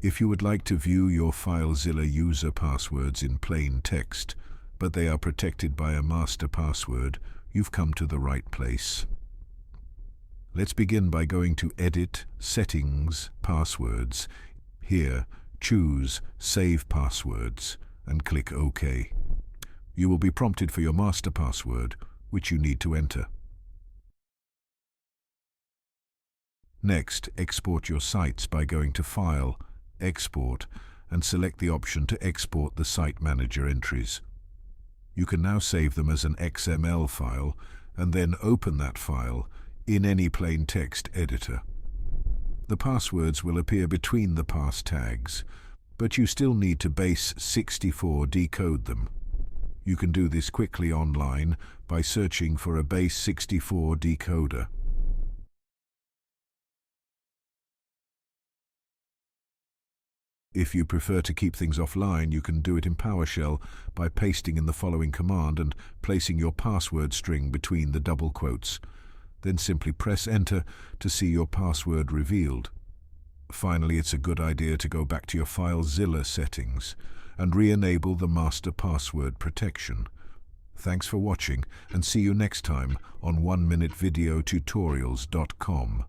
If you would like to view your Filezilla user passwords in plain text, but they are protected by a master password, you've come to the right place. Let's begin by going to Edit, Settings, Passwords. Here, choose Save Passwords and click OK. You will be prompted for your master password, which you need to enter. Next, export your sites by going to File, Export, and select the option to export the Site Manager entries. You can now save them as an XML file and then open that file in any plain text editor. The passwords will appear between the pass tags, but you still need to base 64 decode them. You can do this quickly online by searching for a base 64 decoder. If you prefer to keep things offline, you can do it in PowerShell by pasting in the following command and placing your password string between the double quotes. Then simply press Enter to see your password revealed. Finally, it's a good idea to go back to your Filezilla settings and re-enable the master password protection. Thanks for watching, and see you next time on 1MinuteVideoTutorials.com.